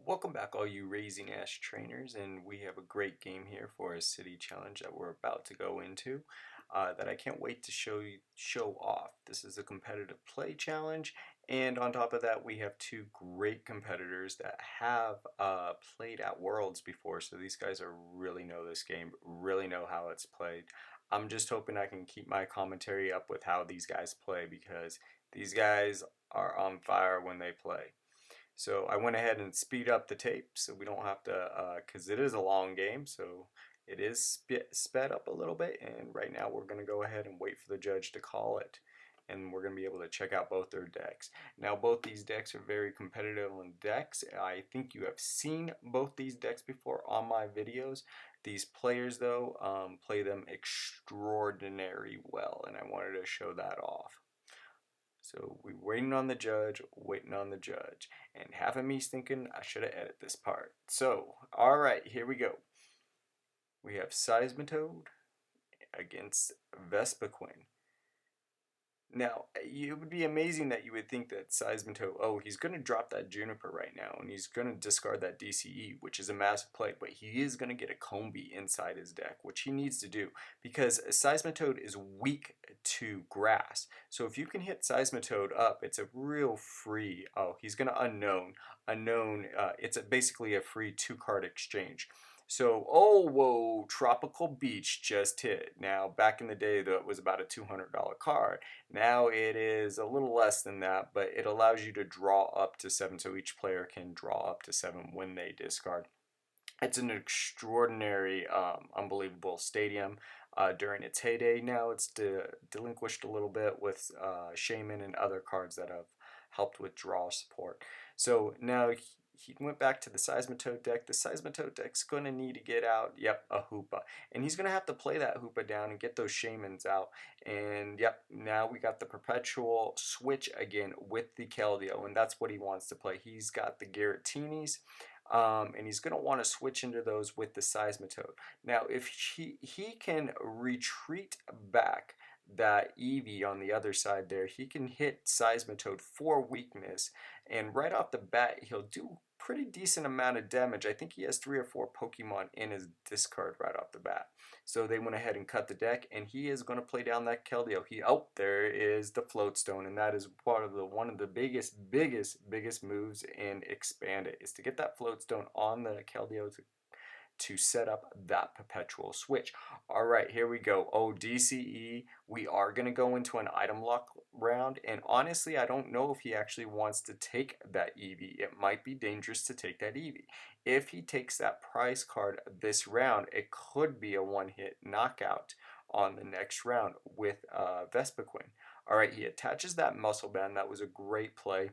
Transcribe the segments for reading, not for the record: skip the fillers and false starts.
Welcome back, all you Raising Ash trainers, and we have a great game here for a city challenge that we're about to go into that I can't wait to show off. This is a competitive play challenge, and on top of that, we have two great competitors that have played at Worlds before, so these guys are really know this game, really know how it's played. I'm just hoping I can keep my commentary up with how these guys play because these guys are on fire when they play. So I went ahead and speed up the tape so we don't have to, because it is a long game, so it is sped up a little bit. And right now we're going to go ahead and wait for the judge to call it. And we're going to be able to check out both their decks. Now both these decks are very competitive on decks. I think you have seen both these decks before on my videos. These players though play them extraordinarily well, and I wanted to show that off. So we waiting on the judge, waiting on the judge. And half of me's thinking I should have edited this part. So, alright, here we go. We have Seismitoad against Vespquen. Now, it would be amazing that you would think that Seismitoad, oh, he's going to drop that Juniper right now, and he's going to discard that DCE, which is a massive play, but he is going to get a Combi inside his deck, which he needs to do, because Seismitoad is weak to grass. So if you can hit Seismitoad up, it's a real free, oh, he's going to Unknown, it's basically a free 2-card exchange. So, oh, whoa, Tropical Beach just hit. Now, back in the day, that was about a $200 card. Now it is a little less than that, but it allows you to draw up to 7, so each player can draw up to 7 when they discard. It's an extraordinary, unbelievable stadium during its heyday. Now it's delinquished a little bit with Shaman and other cards that have helped with draw support. So now he went back to the Seismitoad deck. The Seismitoad deck's going to need to get out, yep, a Hoopa. And he's going to have to play that Hoopa down and get those Shamans out. And yep, now we got the Perpetual switch again with the Keldeo, and that's what he wants to play. He's got the Giratinis. And he's going to want to switch into those with the Seismitoad. Now, if he can retreat back that Eevee on the other side there, he can hit Seismitoad for weakness, and right off the bat, he'll do pretty decent amount of damage. I think he has 3 or 4 Pokemon in his discard right off the bat. So they went ahead and cut the deck, and he is going to play down that Keldeo. Oh, there is the Floatstone, and that is one of the biggest moves in Expand It, is to get that Floatstone on the Keldeo to set up that perpetual switch. All right, here we go. Oh, DCE, we are going to go into an item lock round, and honestly, I don't know if he actually wants to take that Eevee. It might be dangerous to take that Eevee. If he takes that prize card this round, it could be a one-hit knockout on the next round with Vespiquen. All right, he attaches that muscle band. That was a great play.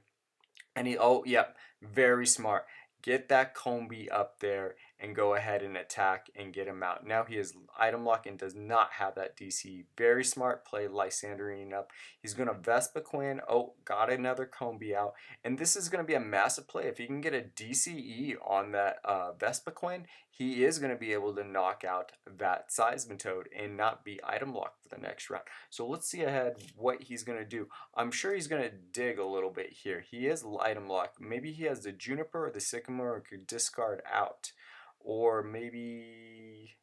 And he, oh, yep, very smart. Get that Combi up there and go ahead and attack and get him out. Now he is item lock and does not have that DC. Very smart play, Lysandrine up. He's going to Vespiquen. Oh, got another Combi out. And this is going to be a massive play. If he can get a DCE on that Vespiquen, he is going to be able to knock out that Seismitoad and not be item locked for the next round. So let's see ahead what he's going to do. I'm sure he's going to dig a little bit here. He is item lock. Maybe he has the Juniper or the Sycamore or could discard out. Or maybe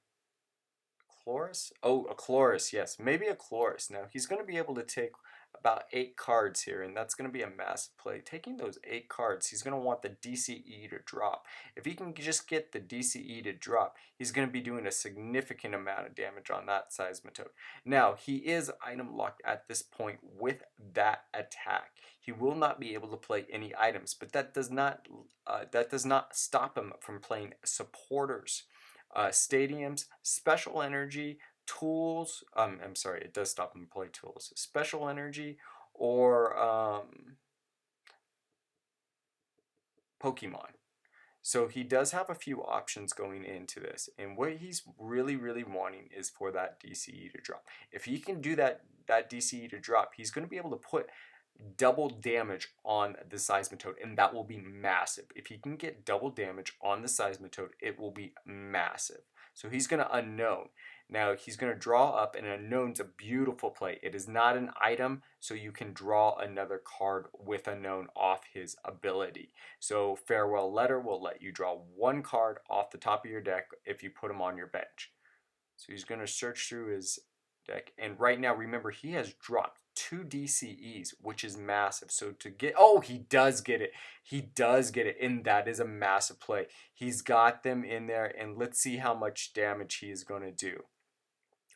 Chloris? Oh, a Chloris, yes. Maybe a Chloris. Now, he's going to be able to take about 8 cards here, and that's going to be a massive play. Taking those 8 cards, he's going to want the DCE to drop. If he can just get the DCE to drop, he's going to be doing a significant amount of damage on that Seismitoad. Now, he is item locked at this point with that attack. He will not be able to play any items, but that does not stop him from playing supporters. Stadiums, special energy, tools. I'm sorry, it does stop him play tools. Special energy or Pokemon. So he does have a few options going into this, and what he's really wanting is for that DCE to drop. If he can do that DCE to drop, he's going to be able to put double damage on the Seismitoad, and that will be massive. If he can get double damage on the Seismitoad, it will be massive. So he's going to unknown. Now he's going to draw up, and unknown's a beautiful play. It is not an item, so you can draw another card with unknown off his ability. So Farewell Letter will let you draw one card off the top of your deck if you put him on your bench. So he's going to search through his deck. And right now, remember, he has dropped 2 DCEs, which is massive. So to get, oh, he does get it. He does get it. And that is a massive play. He's got them in there. And let's see how much damage he is going to do.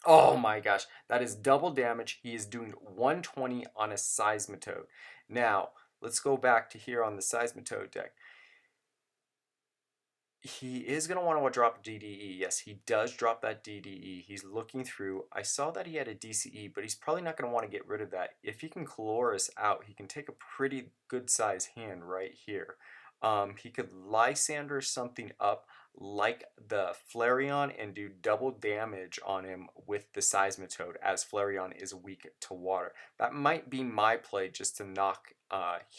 Oh my gosh, that is double damage. He is doing 120 on a Seismitoad. Now, let's go back to here on the Seismitoad deck. He is going to want to drop DDE. Yes, he does drop that DDE. He's looking through. I saw that he had a DCE, but he's probably not going to want to get rid of that. If he can Colorus out, he can take a pretty good size hand right here. He could Lysander something up like the Flareon and do double damage on him with the Seismitoad, as Flareon is weak to water. That might be my play, just to knock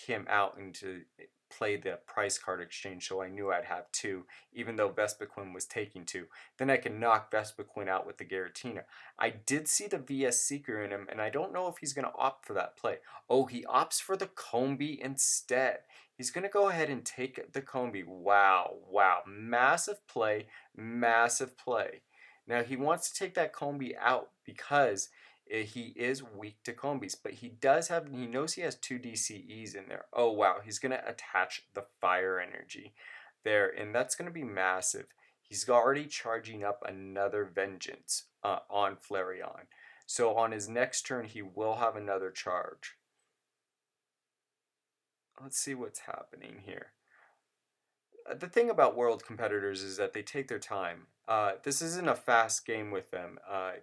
him out and to play the price card exchange, so I knew I'd have two, even though Vespiquen was taking two. Then I can knock Vespiquen out with the Giratina. I did see the VS Seeker in him, and I don't know if he's going to opt for that play. Oh, he opts for the Combi instead. He's going to go ahead and take the Combi. Wow, wow. Massive play, massive play. Now, he wants to take that Combi out because he is weak to Combis, but he knows he has 2 DCEs in there. Oh, wow. He's going to attach the fire energy there, and that's going to be massive. He's already charging up another Vengeance on Flareon. So on his next turn, he will have another charge. Let's see what's happening here. The thing about world competitors is that they take their time. This isn't a fast game with them.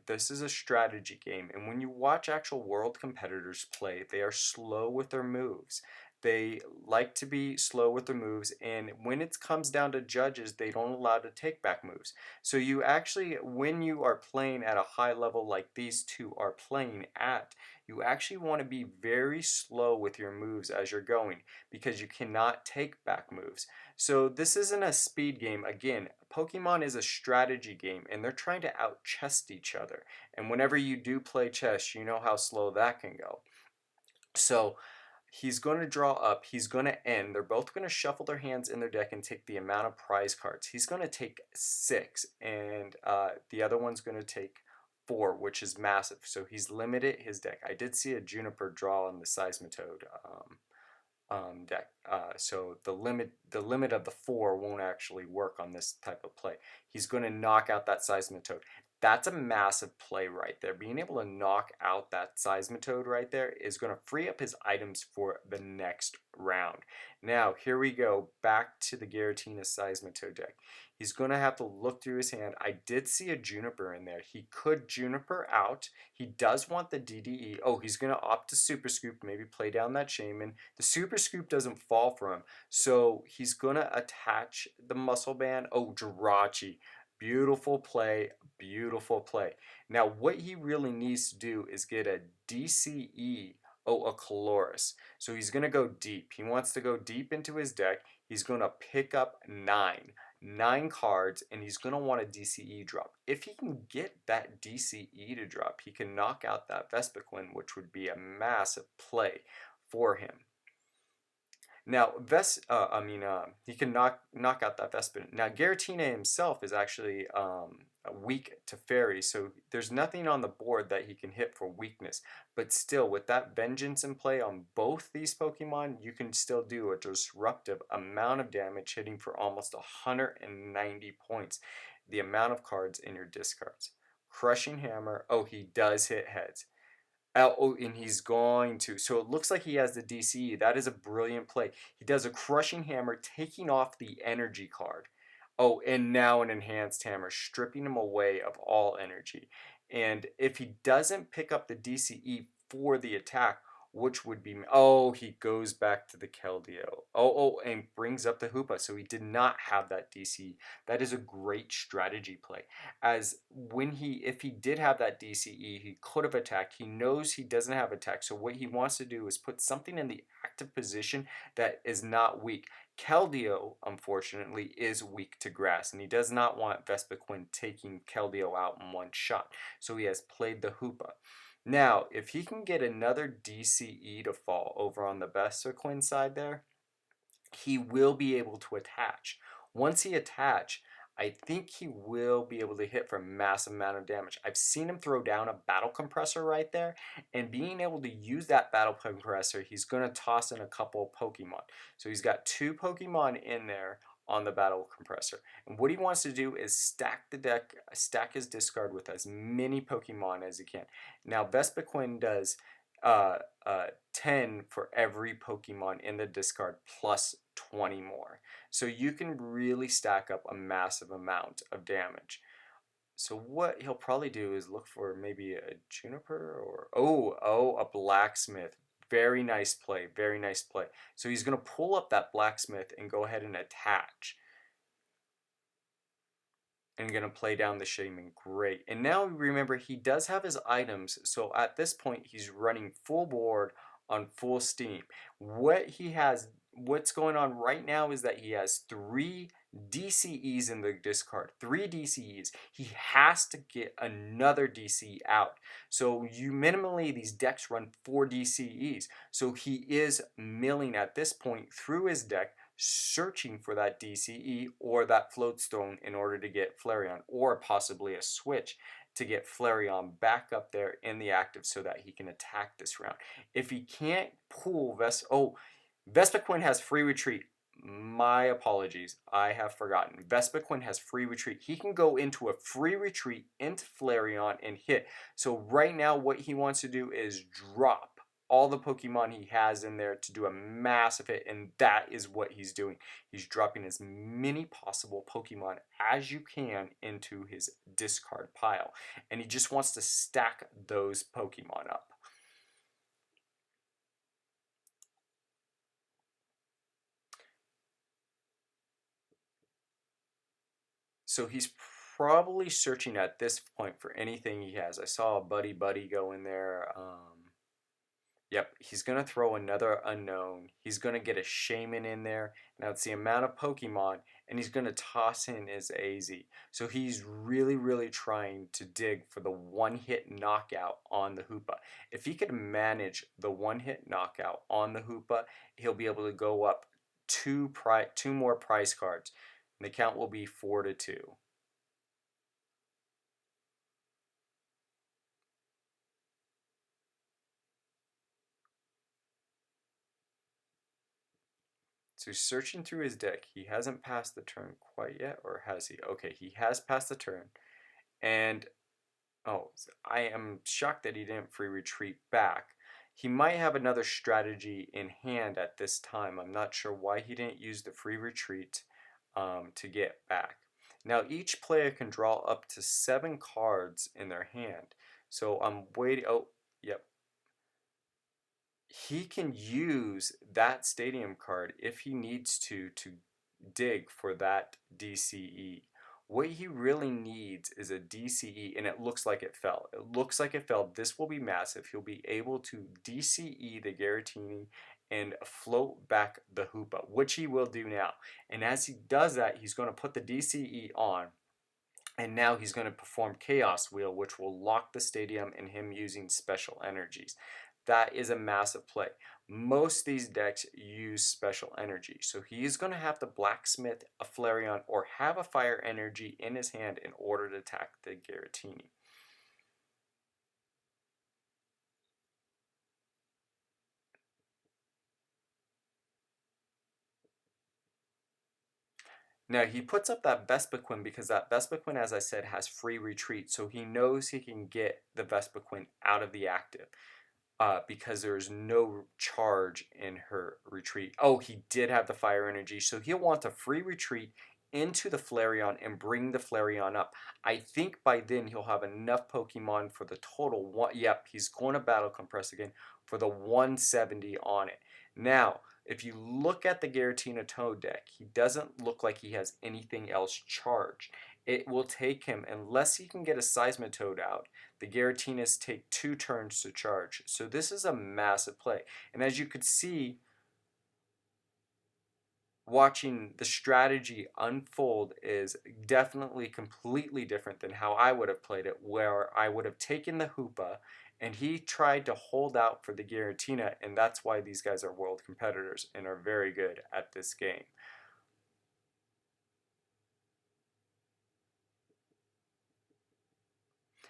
This is a strategy game. And when you watch actual world competitors play, they are slow with their moves. They like to be slow with their moves, and when it comes down to judges, they don't allow to take back moves. So you actually, when you are playing at a high level like these two are playing at, you actually want to be very slow with your moves as you're going, because you cannot take back moves. So this isn't a speed game. Again, Pokemon is a strategy game, and they're trying to out-chess each other. And whenever you do play chess, you know how slow that can go. So he's going to draw up. He's going to end. They're both going to shuffle their hands in their deck and take the amount of prize cards. He's going to take 6, and the other one's going to take 4, which is massive. So he's limited his deck. I did see a Juniper draw on the Seismitoad deck. So the limit of the 4 won't actually work on this type of play. He's going to knock out that Seismitoad. That's a massive play right there. Being able to knock out that Seismitoad right there is going to free up his items for the next round. Now, here we go. Back to the Giratina Seismitoad deck. He's going to have to look through his hand. I did see a Juniper in there. He could Juniper out. He does want the DDE. Oh, he's going to opt to Super Scoop, maybe play down that Shaman. The Super Scoop doesn't fall for him, so he's going to attach the Muscle Band. Oh, Jirachi. Beautiful play, beautiful play. Now, what he really needs to do is get a DCE, a Colorus. So he's going to go deep. He wants to go deep into his deck. He's going to pick up 9 cards, and he's going to want a DCE drop. If he can get that DCE to drop, he can knock out that Vespiquen, which would be a massive play for him. Now, he can knock out that Vespiquen. Now, Giratina himself is actually weak to Fairy, so there's nothing on the board that he can hit for weakness. But still, with that Vengeance in play on both these Pokemon, you can still do a disruptive amount of damage, hitting for almost 190 points. The amount of cards in your discards. Crushing Hammer. Oh, he does hit heads. Oh, and he's going to. So it looks like he has the DCE. That is a brilliant play. He does a Crushing Hammer, taking off the energy card. Oh, and now an Enhanced Hammer, stripping him away of all energy. And if he doesn't pick up the DCE for the attack, which would be, oh, he goes back to the Keldeo. And brings up the Hoopa. So he did not have that DCE. That is a great strategy play. As if he did have that DCE, he could have attacked. He knows he doesn't have attack. So what he wants to do is put something in the active position that is not weak. Keldeo, unfortunately, is weak to grass, and he does not want Vespiquen taking Keldeo out in one shot, so he has played the Hoopa. Now, if he can get another DCE to fall over on the Vespiquen side there, he will be able to attach. Once he attach, I think he will be able to hit for a massive amount of damage. I've seen him throw down a battle compressor right there, and being able to use that battle compressor, he's going to toss in a couple of Pokemon. So he's got 2 Pokemon in there on the battle compressor. And what he wants to do is stack the deck, stack his discard with as many Pokemon as he can. Now, Vespiquen does uh, 10 for every Pokemon in the discard plus 20 more. So you can really stack up a massive amount of damage. So what he'll probably do is look for maybe a Juniper or a Blacksmith. Very nice play, very nice play. So he's going to pull up that Blacksmith and go ahead and attach. And going to play down the Shaman. Great. And now remember, he does have his items. So at this point, he's running full board on full steam. What's going on right now is that he has 3 DCEs in the discard. 3 DCEs. He has to get another DCE out. So minimally, these decks run 4 DCEs. So he is milling at this point through his deck, searching for that DCE or that float stone in order to get Flareon, or possibly a switch to get Flareon back up there in the active so that he can attack this round. If he can't pull Vespiquen has free retreat. My apologies, I have forgotten. Vespiquen has free retreat. He can go into a free retreat into Flareon and hit. So right now what he wants to do is drop all the Pokemon he has in there to do a massive hit, and that is what he's doing. He's dropping as many possible Pokemon as you can into his discard pile, and he just wants to stack those Pokemon up. So he's probably searching at this point for anything he has. I saw a Buddy go in there. Yep, he's going to throw another unknown. He's going to get a Shaman in there. Now it's the amount of Pokemon, and he's going to toss in his AZ. So he's really, really trying to dig for the one-hit knockout on the Hoopa. If he could manage the one-hit knockout on the Hoopa, he'll be able to go up two more prize cards. And the count will be 4-2. So he's searching through his deck. He hasn't passed the turn quite yet, or has he? Okay, he has passed the turn. And, oh, I am shocked that he didn't free retreat back. He might have another strategy in hand at this time. I'm not sure why he didn't use the free retreat to get back. Now, each player can draw up to 7 cards in their hand. So I'm waiting. Oh, yep. He can use that stadium card if he needs to dig for that DCE. What he really needs is a DCE, and it looks like it fell. It looks like it fell. This will be massive. He'll be able to DCE the Giratina and float back the Hoopa, which he will do now. And as he does that, he's going to put the DCE on. And now he's going to perform Chaos Wheel, which will lock the stadium and him using special energies. That is a massive play. Most of these decks use special energy. So he's going to have to Blacksmith a Flareon or have a Fire Energy in his hand in order to attack the Giratina. Now he puts up that Vespiquen because that Vespiquen, as I said, has free retreat. So he knows he can get the Vespiquen out of the active. Because there's no charge in her retreat. Oh, he did have the fire energy, so he'll want a free retreat into the Flareon and bring the Flareon up. I think by then he'll have enough Pokemon for the total one. Yep, he's going to battle compress again for the 170 on it. Now, if you look at the Giratina Toad deck, he doesn't look like he has anything else charged. It will take him, unless he can get a Seismitoad out, the Giratinas take 2 turns to charge. So this is a massive play. And as you could see, watching the strategy unfold is definitely completely different than how I would have played it, where I would have taken the Hoopa and he tried to hold out for the Giratina, and that's why these guys are world competitors and are very good at this game.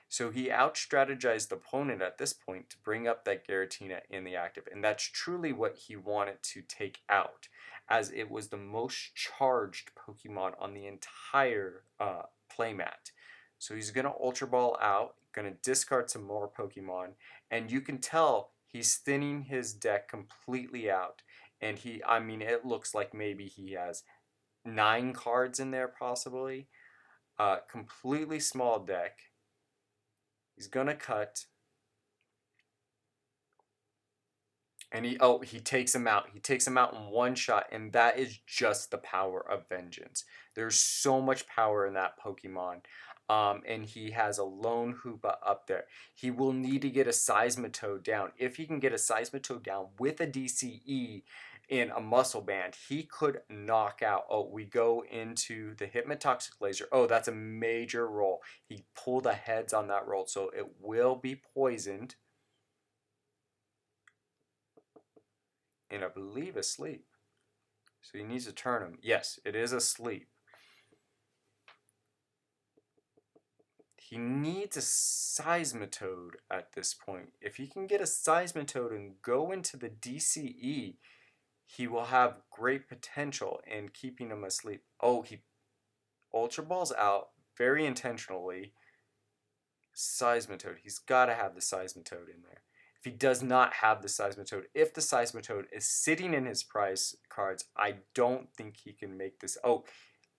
So he out-strategized the opponent at this point to bring up that Giratina in the active, and that's truly what he wanted to take out, as it was the most charged Pokemon on the entire playmat. So he's going to Ultra Ball out, going to discard some more Pokemon, and you can tell he's thinning his deck completely out. And I mean, it looks like maybe he has 9 cards in there possibly. Completely small deck. He's gonna cut, and he takes him out. He takes him out in one shot, and that is just the power of vengeance. There's so much power in that Pokemon. And he has a lone Hoopa up there. He will need to get a Seismitoad down. If he can get a Seismitoad down with a DCE in a muscle band, he could knock out. Oh, we go into the Hypnotoxic Laser. Oh, that's a major roll. He pulled the heads on that roll, so it will be poisoned. And I believe asleep. So he needs to turn him. Yes, it is asleep. He needs a Seismitoad at this point. If he can get a Seismitoad and go into the DCE, he will have great potential in keeping him asleep. Oh, he Ultra Balls out very intentionally. Seismitoad. He's got to have the Seismitoad in there. If he does not have the Seismitoad, if the Seismitoad is sitting in his prize cards, I don't think he can make this. Oh,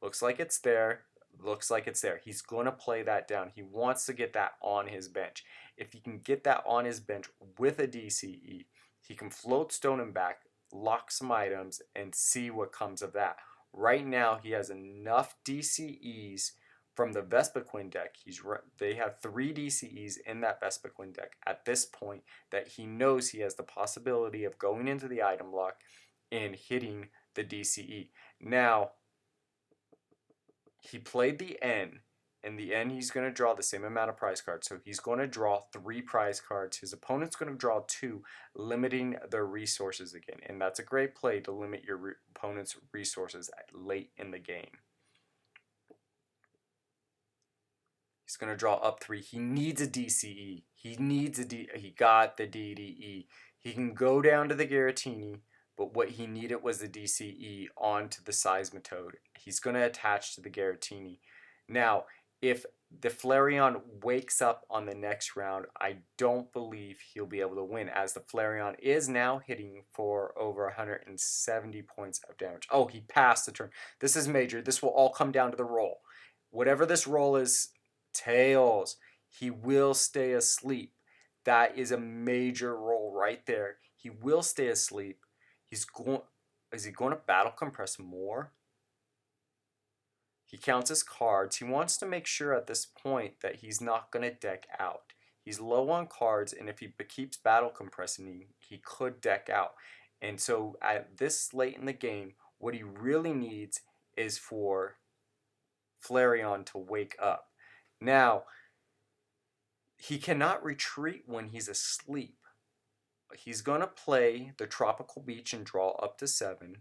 looks like it's there. Looks like it's there. He's going to play that down. He wants to get that on his bench. If he can get that on his bench with a DCE, he can float Stone him back, lock some items, and see what comes of that. Right now, he has enough DCEs from the Vespiquen deck. They have 3 DCEs in that Vespiquen deck at this point that he knows he has the possibility of going into the item lock and hitting the DCE. Now, he played the N. In the end, he's going to draw the same amount of prize cards. So he's going to draw 3 prize cards. His opponent's going to draw 2, limiting their resources again. And that's a great play to limit your opponent's resources late in the game. He's going to draw up 3. He needs a DCE. He got the DDE. He can go down to the Giratina, but what he needed was the DCE onto the Seismitoad. He's going to attach to the Giratina. Now, if the Flareon wakes up on the next round, I don't believe he'll be able to win, as the Flareon is now hitting for over 170 points of damage. Oh, he passed the turn. This is major. This will all come down to the roll. Whatever this roll is, tails, he will stay asleep. That is a major roll right there. He will stay asleep. Is he going to battle compress more? He counts his cards. He wants to make sure at this point that he's not going to deck out. He's low on cards, and if he keeps battle compressing, he could deck out. And so at this late in the game, what he really needs is for Flareon to wake up. Now, he cannot retreat when he's asleep. He's going to play the Tropical Beach and draw up to 7.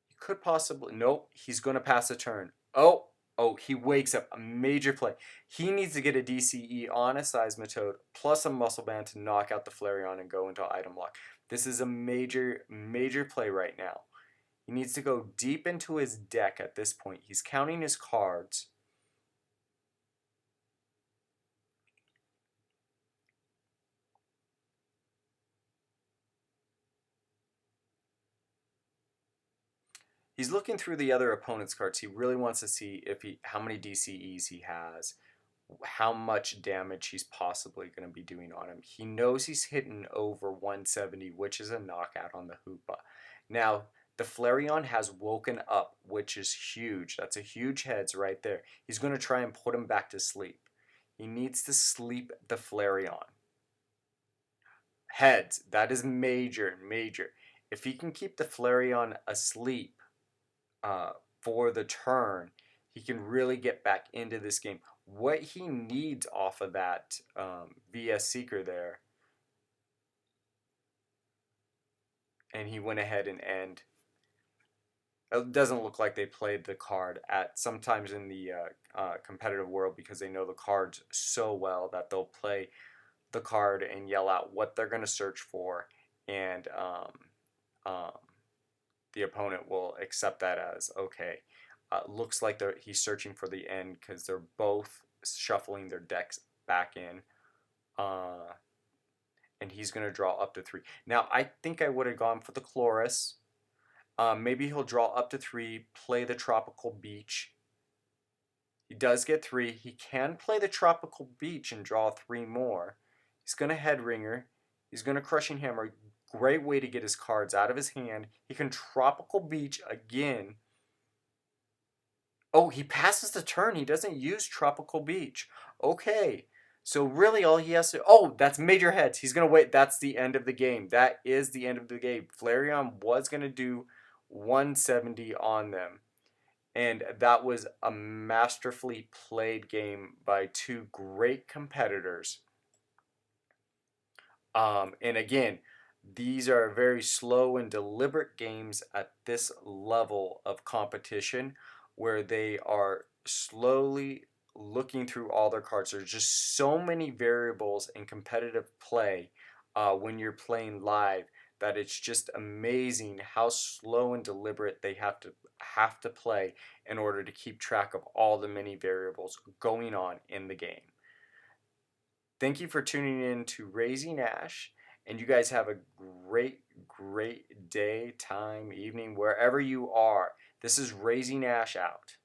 He could possibly... Nope, he's going to pass a turn. Oh, he wakes up. A major play. He needs to get a DCE on a Seismitoad plus a Muscle Band to knock out the Flareon and go into item lock. This is a major, major play right now. He needs to go deep into his deck at this point. He's counting his cards. He's looking through the other opponent's cards. He really wants to see how many DCEs he has, how much damage he's possibly going to be doing on him. He knows he's hitting over 170, which is a knockout on the Hoopa. Now, the Flareon has woken up, which is huge. That's a huge heads right there. He's going to try and put him back to sleep. He needs to sleep the Flareon. Heads. That is major, major. If he can keep the Flareon asleep, for the turn, he can really get back into this game. What he needs off of that VS Seeker there, and he went ahead and end. It doesn't look like they played the card at sometimes in the competitive world, because they know the cards so well that they'll play the card and yell out what they're going to search for, and um, the opponent will accept that as okay. Looks like he's searching for the end because they're both shuffling their decks back in. And he's going to draw up to 3. Now, I think I would have gone for the Chloris. Maybe he'll draw up to 3, play the Tropical Beach. He does get 3. He can play the Tropical Beach and draw 3 more. He's going to Head Ringer. He's going to Crushing Hammer. Great way to get his cards out of his hand. He can Tropical Beach again. Oh, he passes the turn. He doesn't use Tropical Beach. Okay. So really all he has to... Oh, that's major heads. He's going to wait. That's the end of the game. That is the end of the game. Flareon was going to do 170 on them. And that was a masterfully played game by 2 great competitors. And again, these are very slow and deliberate games at this level of competition, where they are slowly looking through all their cards. There's just so many variables in competitive play when you're playing live, that it's just amazing how slow and deliberate they have to play in order to keep track of all the many variables going on in the game. Thank you for tuning in to Raising Ash, and you guys have a great day, time, evening, wherever you are. This is Raising Ash out.